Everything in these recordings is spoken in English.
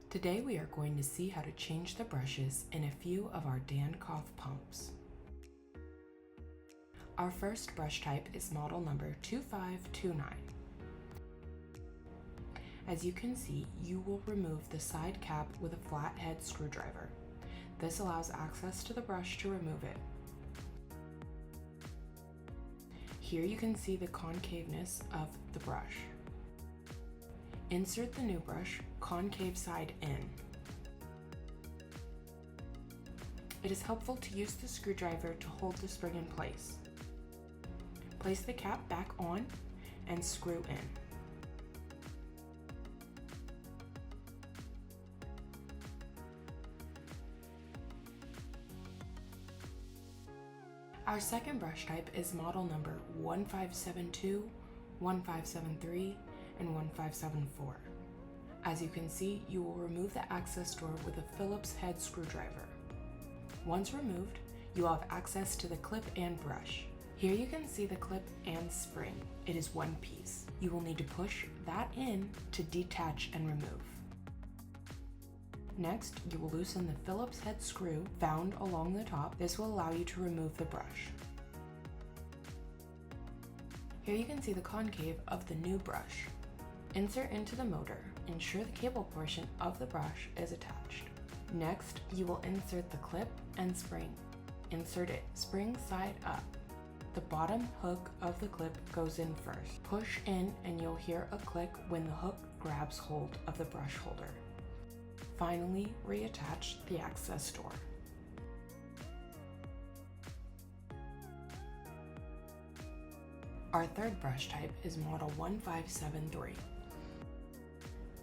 Today we are going to see how to change the brushes in a few of our Dankoff pumps. Our first brush type is model number 2529. As you can see, you will remove the side cap with a flathead screwdriver. This allows access to the brush to remove it. Here you can see the concaveness of the brush. Insert the new brush, concave side in. It is helpful to use the screwdriver to hold the spring in place. Place the cap back on and screw in. Our second brush type is model number 1572, 1573, and 1574. As you can see, you will remove the access door with a Phillips head screwdriver. Once removed, you will have access to the clip and brush. Here you can see the clip and spring. It is one piece. You will need to push that in to detach and remove. Next, you will loosen the Phillips head screw found along the top. This will allow you to remove the brush. Here you can see the concave of the new brush. Insert into the motor. Ensure the cable portion of the brush is attached. Next, you will insert the clip and spring. Insert it spring side up. The bottom hook of the clip goes in first. Push in and you'll hear a click when the hook grabs hold of the brush holder. Finally, reattach the access door. Our third brush type is model 1573.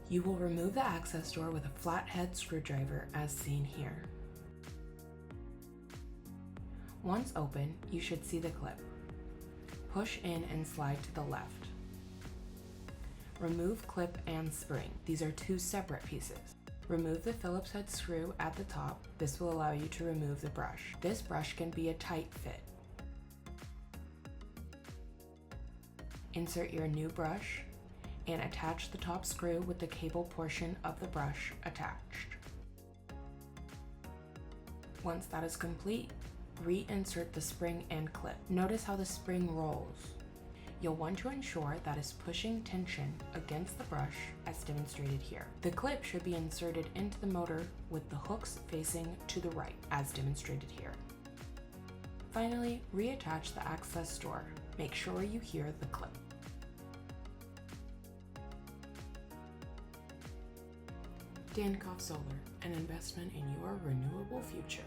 You will remove the access door with a flathead screwdriver as seen here. Once open, you should see the clip. Push in and slide to the left. Remove clip and spring. These are two separate pieces. Remove the Phillips head screw at the top. This will allow you to remove the brush. This brush can be a tight fit. Insert your new brush and attach the top screw with the cable portion of the brush attached. Once that is complete, reinsert the spring and clip. Notice how the spring rolls. You'll want to ensure that is pushing tension against the brush as demonstrated here. The clip should be inserted into the motor with the hooks facing to the right as demonstrated here. Finally, reattach the access door. Make sure you hear the clip. Dankoff Solar, an investment in your renewable future.